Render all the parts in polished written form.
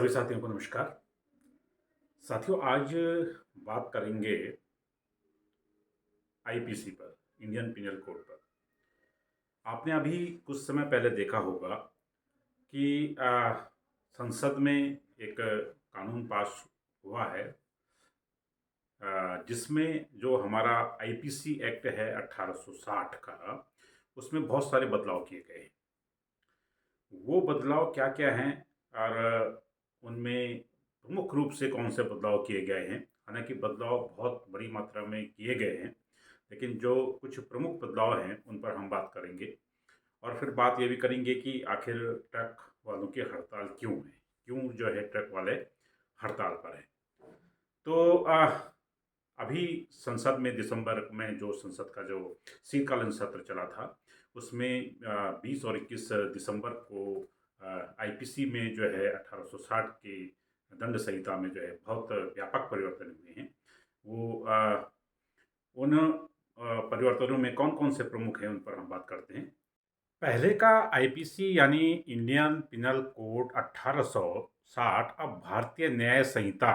सभी साथियों को नमस्कार। साथियों, आज बात करेंगे आईपीसी पर, इंडियन पिनल कोड पर। आपने अभी कुछ समय पहले देखा होगा कि संसद में एक कानून पास हुआ है, जिसमें जो हमारा आईपीसी एक्ट है 1860 का, उसमें बहुत सारे बदलाव किए गए हैं। वो बदलाव क्या-क्या हैं और उनमें प्रमुख रूप से कौन से बदलाव किए गए हैं। हालाँकि बदलाव बहुत बड़ी मात्रा में किए गए हैं, लेकिन जो कुछ प्रमुख बदलाव हैं, उन पर हम बात करेंगे। और फिर बात ये भी करेंगे कि आखिर ट्रक वालों की हड़ताल क्यों है? क्यों जो है ट्रक वाले हड़ताल पर हैं? तो अभी संसद में दिसंबर में जो संसद का जो शीतकालीन सत्र चला था, उसमें 20 और 21 दिसंबर को आईपीसी में जो है 1860 की दंड संहिता में जो है बहुत व्यापक परिवर्तन हुए हैं। वो उन परिवर्तनों में कौन-कौन से प्रमुख हैं, उन पर हम बात करते हैं। पहले का आईपीसी यानी इंडियन पिनल कोड 1860 अब भारतीय न्याय संहिता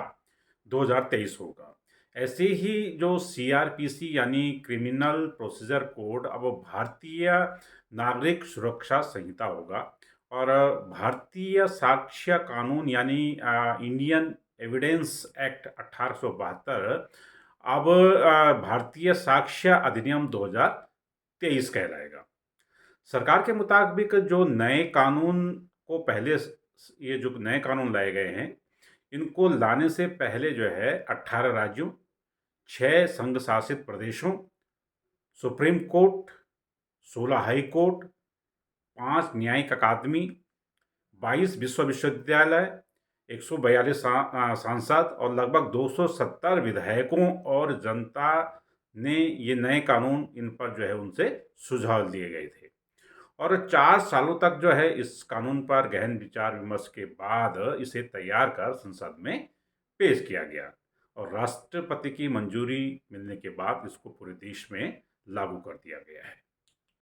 2023 होगा। ऐसे ही जो सीआरपीसी यानी क्रिमिनल प्रोसीजर कोड अब भारतीय नागरिक सुरक्षा संहिता होगा। और भारतीय साक्ष्य कानून यानी इंडियन एविडेंस एक्ट 1872 अब भारतीय साक्ष्य अधिनियम 2023 कहलाएगा। सरकार के मुताबिक जो नए कानून को पहले ये जो नए कानून लाए गए हैं, इनको लाने से पहले जो है 18 राज्यों, 6 संघ शासित प्रदेशों, सुप्रीम कोर्ट, 16 हाई कोर्ट, 5 न्यायिक अकादमी, 22 विश्वविद्यालय, 142 सांसद और लगभग 270 विधायकों और जनता ने ये नए कानून इन पर जो है उनसे सुझाव लिए गए थे। और 4 सालों तक जो है इस कानून पर गहन विचार-विमर्श के बाद इसे तैयार कर संसद में पेश किया गया और राष्ट्रपति की मंजूरी मिलने के बाद इसको पूरे देश में लागू कर दिया गया है।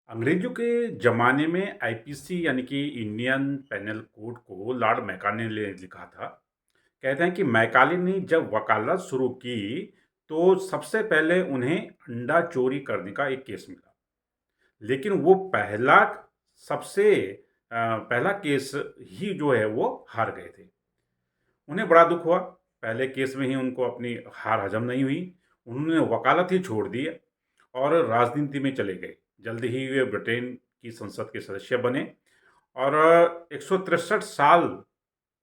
अंग्रेजों के ज़माने में आईपीसी यानी कि इंडियन पेनल कोड को लॉर्ड मैकाले ने लिखा था। कहते हैं कि मैकाले ने जब वकालत शुरू की, तो सबसे पहले उन्हें अंडा चोरी करने का एक केस मिला। लेकिन वो सबसे पहला केस ही जो है वो हार गए थे। उन्हें बड़ा दुख हुआ, पहले केस में ही उनको अपनी हार हज़म नहीं हुई। उन्होंने वकालत ही छोड़ दी और राजनीति में चले गए। जल्द ही वे ब्रिटेन की संसद के सदस्य बने और 163 साल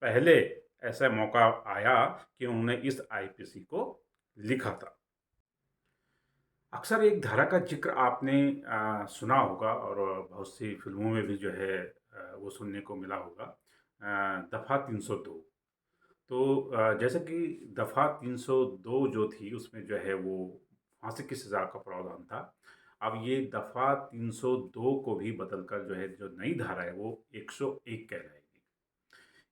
पहले ऐसा मौका आया कि उन्होंने इस आईपीसी को लिखा था। अक्सर एक धारा का ज़िक्र आपने सुना होगा और बहुत सी फ़िल्मों में भी जो है वो सुनने को मिला होगा, दफ़ा 302। तो जैसे कि दफ़ा 302 जो थी उसमें जो है वो फांसी की सज़ा का प्रावधान था। अब ये दफ़ा 302 को भी बदलकर जो है जो नई धारा है वो 101 कहलाएगी।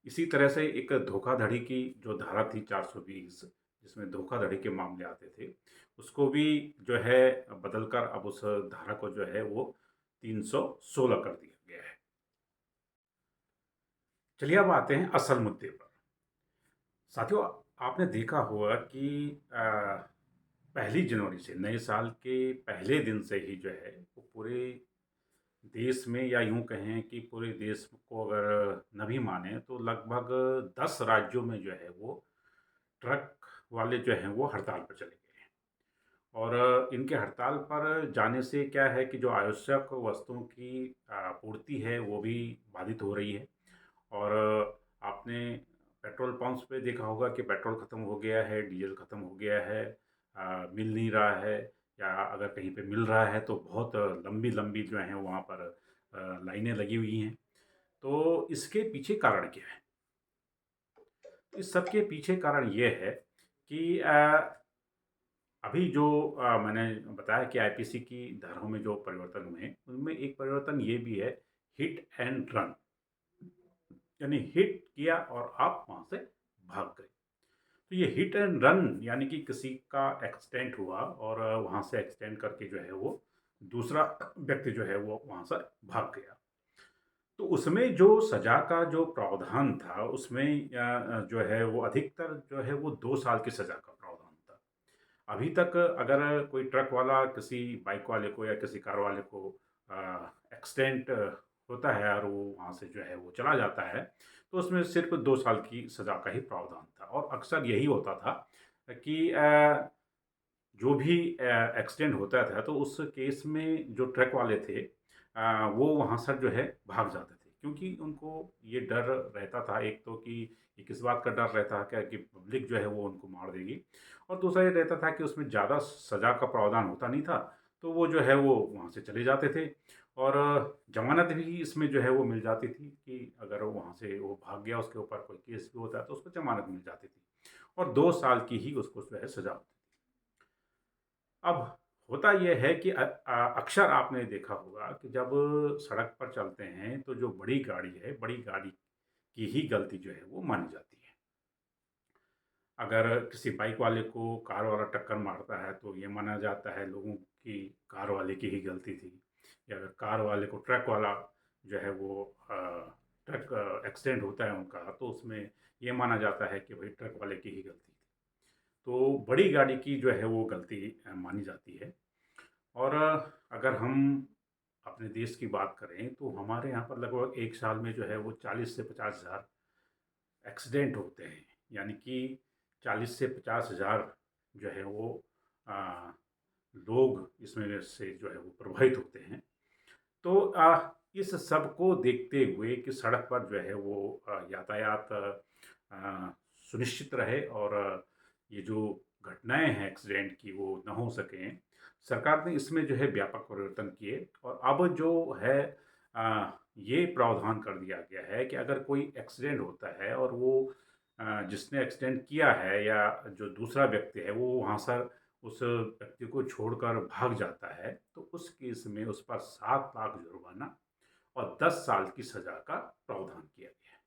इसी तरह से एक धोखाधड़ी की जो धारा थी 420, जिसमें धोखाधड़ी के मामले आते थे, उसको भी जो है बदलकर अब उस धारा को जो है वो 316 कर दिया गया है। चलिए अब आते हैं असल मुद्दे पर। साथियों, आपने देखा होगा कि पहली जनवरी से नए साल के पहले दिन से ही जो है वो पूरे देश में, या यूँ कहें कि पूरे देश को अगर न भी माने तो लगभग 10 राज्यों में जो है वो ट्रक वाले जो हैं वो हड़ताल पर चले गए हैं। और इनके हड़ताल पर जाने से क्या है कि जो आवश्यक वस्तुओं की आपूर्ति है वो भी बाधित हो रही है। और आपने पेट्रोल पंप्स पे देखा होगा कि पेट्रोल ख़त्म हो गया है, डीज़ल ख़त्म हो गया है, मिल नहीं रहा है, या अगर कहीं पे मिल रहा है तो बहुत लंबी-लंबी जो हैं वहाँ पर लाइनें लगी हुई हैं। तो इसके पीछे कारण क्या है? इस सब के पीछे कारण ये है कि अभी जो मैंने बताया कि आईपीसी की धाराओं में जो परिवर्तन हुए हैं, उनमें एक परिवर्तन ये भी है, हिट एंड रन। यानी हिट किया और आप वहाँ से भाग गए। तो ये हिट एंड रन यानी कि किसी का एक्सीडेंट हुआ और वहाँ से एक्सीडेंट करके जो है वो दूसरा व्यक्ति जो है वो वहाँ से भाग गया। तो उसमें जो सज़ा का जो प्रावधान था, उसमें जो है वो अधिकतर जो है वो 2 साल की सज़ा का प्रावधान था। अभी तक अगर कोई ट्रक वाला किसी बाइक वाले को या किसी कार वाले को एक्सीडेंट होता है और वो वहाँ से जो है वो चला जाता है, तो उसमें सिर्फ़ 2 साल की सज़ा का ही प्रावधान था और अक्सर यही होता था कि जो भी एक्सीडेंट होता था तो उस केस में जो ट्रक वाले थे वो वहाँ से जो है भाग जाते थे क्योंकि उनको ये डर रहता था एक तो कि ये किस बात का डर रहता है कि पब्लिक जो है वो उनको मार देगी और दूसरा ये रहता था कि उसमें ज़्यादा सज़ा का प्रावधान होता नहीं था तो वो जो है वो वहाँ से चले जाते थे और जमानत भी इसमें जो है वो मिल जाती थी कि अगर वहाँ से वो भाग गया उसके ऊपर कोई केस भी होता है तो उसको जमानत मिल जाती थी और 2 साल की ही उसको जो है सज़ा होती थी। अब होता ये है कि अक्सर आपने देखा होगा कि जब सड़क पर चलते हैं तो जो बड़ी गाड़ी है, बड़ी गाड़ी की ही गलती जो है वो मानी जाती है। अगर किसी बाइक वाले को कार वाला टक्कर मारता है तो ये माना जाता है लोगों की कार वाले की ही गलती थी या अगर कार वाले को ट्रक वाला जो है वो ट्रक एक्सीडेंट होता है उनका तो उसमें ये माना जाता है कि भाई ट्रक वाले की ही गलती थी। तो बड़ी गाड़ी की जो है वो गलती मानी जाती है। और अगर हम अपने देश की बात करें तो हमारे यहाँ पर लगभग एक साल में जो है वो 40 से 50,000 एक्सीडेंट होते हैं। यानी कि 40 से 50,000 जो है वो अ, लोग इसमें से जो है वो प्रभावित होते हैं। तो इस सब को देखते हुए कि सड़क पर जो है वो यातायात सुनिश्चित रहे और ये जो घटनाएं हैं एक्सीडेंट की वो न हो सकें, सरकार ने इसमें जो है व्यापक परिवर्तन किए और अब जो है ये प्रावधान कर दिया गया है कि अगर कोई एक्सीडेंट होता है और वो जिसने एक्सीडेंट किया है या जो दूसरा व्यक्ति है वो वहाँ से उस व्यक्ति को छोड़कर भाग जाता है तो उस केस में उस पर 7 लाख जुर्माना और 10 साल की सजा का प्रावधान किया गया है।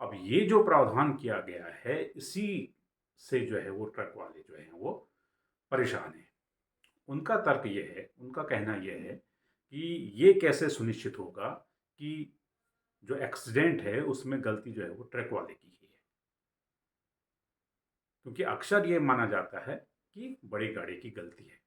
अब ये जो प्रावधान किया गया है इसी से जो है वो ट्रक वाले जो हैं वो परेशान हैं। उनका तर्क ये है, उनका कहना ये है कि ये कैसे सुनिश्चित होगा कि जो एक्सीडेंट है उसमें गलती जो है वो ट्रक वाले की ही है। क्योंकि अक्सर ये माना जाता है कि बड़ी गाड़ी की गलती है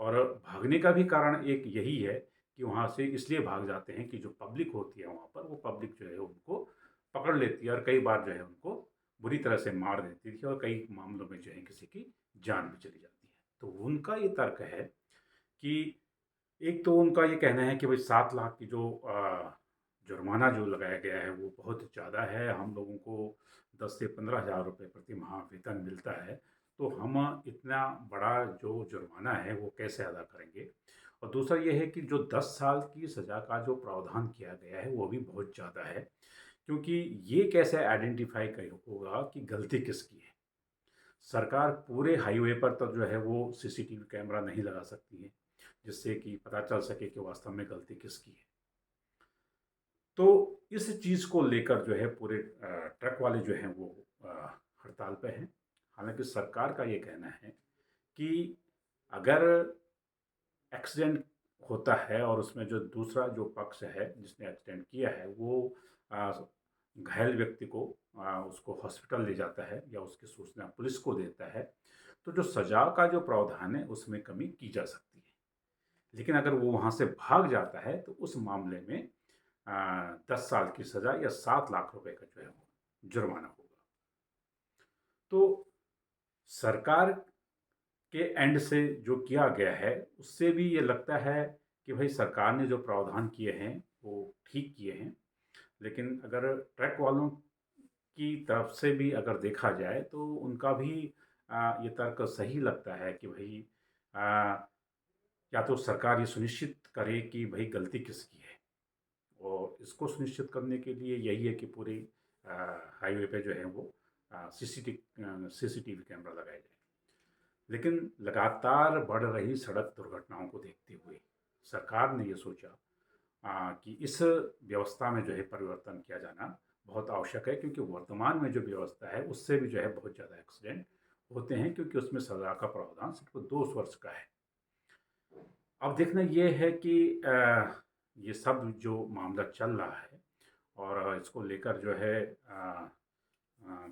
और भागने का भी कारण एक यही है कि वहाँ से इसलिए भाग जाते हैं कि जो पब्लिक होती है वहाँ पर वो पब्लिक जो है उनको पकड़ लेती है और कई बार जो है उनको बुरी तरह से मार देती थी और कई मामलों में जो है किसी की जान भी चली जाती है। तो उनका ये तर्क है कि एक तो उनका ये कहना है कि भाई 7 लाख की जो जुर्माना जो लगाया गया है वो बहुत ज़्यादा है। हम लोगों को 10 से 15 हज़ार रुपये प्रति माह वेतन मिलता है तो हम इतना बड़ा जो जुर्माना है वो कैसे अदा करेंगे। और दूसरा ये है कि जो 10 साल की सज़ा का जो प्रावधान किया गया है वो भी बहुत ज़्यादा है क्योंकि ये कैसे आइडेंटिफाई कर होगा कि गलती किसकी है। सरकार पूरे हाईवे पर तो जो है वो सीसीटीवी कैमरा नहीं लगा सकती है जिससे कि पता चल सके कि वास्तव में गलती किसकी है। तो इस चीज़ को लेकर जो है पूरे ट्रक वाले जो हैं वो अ, हड़ताल पे हैं। हालांकि सरकार का ये कहना है कि अगर एक्सीडेंट होता है और उसमें जो दूसरा जो पक्ष है जिसने एक्सीडेंट किया है वो अ, घायल व्यक्ति को उसको हॉस्पिटल ले जाता है या उसकी सूचना पुलिस को देता है तो जो सजा का जो प्रावधान है उसमें कमी की जा सकती है। लेकिन अगर वो वहाँ से भाग जाता है तो उस मामले में 10 साल की सजा या 7 लाख रुपए का जो है वो जुर्माना होगा। तो सरकार के एंड से जो किया गया है उससे भी ये लगता है कि भाई सरकार ने जो प्रावधान किए हैं वो ठीक किए हैं। लेकिन अगर ट्रक वालों की तरफ से भी अगर देखा जाए तो उनका भी ये तर्क सही लगता है कि भाई आ, या तो सरकार ये सुनिश्चित करे कि भाई गलती किसकी है और इसको सुनिश्चित करने के लिए यही है कि पूरे हाईवे पे जो है वो सीसीटीवी कैमरा लगाए जाए। लेकिन लगातार बढ़ रही सड़क दुर्घटनाओं को देखते हुए सरकार ने ये सोचा कि इस व्यवस्था में जो है परिवर्तन किया जाना बहुत आवश्यक है क्योंकि वर्तमान में जो व्यवस्था है उससे भी जो है बहुत ज़्यादा एक्सीडेंट होते हैं क्योंकि उसमें सज़ा का प्रावधान सिर्फ 2 वर्ष का है। अब देखना ये है कि ये सब जो मामला चल रहा है और इसको लेकर जो है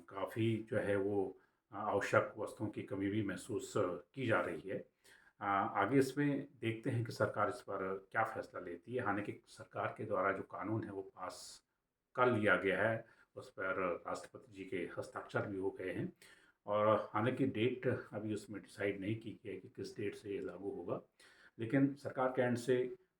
काफ़ी जो है वो आवश्यक वस्तुओं की कमी भी महसूस की जा रही है। आगे इसमें देखते हैं कि सरकार इस पर क्या फ़ैसला लेती है। हालाँकि सरकार के द्वारा जो कानून है वो पास कर लिया गया है, उस पर राष्ट्रपति जी के हस्ताक्षर भी हो गए हैं और हालाँकि डेट अभी उसमें डिसाइड नहीं की गई है कि किस डेट से ये लागू होगा। लेकिन सरकार के एंड से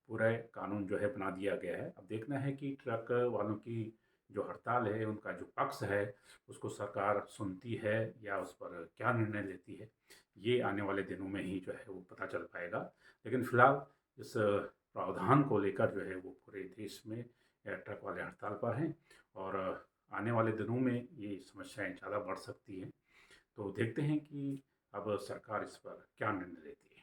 पूरा कानून जो है बना दिया गया है। अब देखना है कि ट्रक वालों की जो हड़ताल है, उनका जो पक्ष है, उसको सरकार सुनती है या उस पर क्या निर्णय लेती है, ये आने वाले दिनों में ही जो है वो पता चल पाएगा। लेकिन फिलहाल इस प्रावधान को लेकर जो है वो पूरे देश में ट्रक वाले हड़ताल पर हैं और आने वाले दिनों में ये समस्याएं ज़्यादा बढ़ सकती हैं। तो देखते हैं कि अब सरकार इस पर क्या निर्णय लेती है।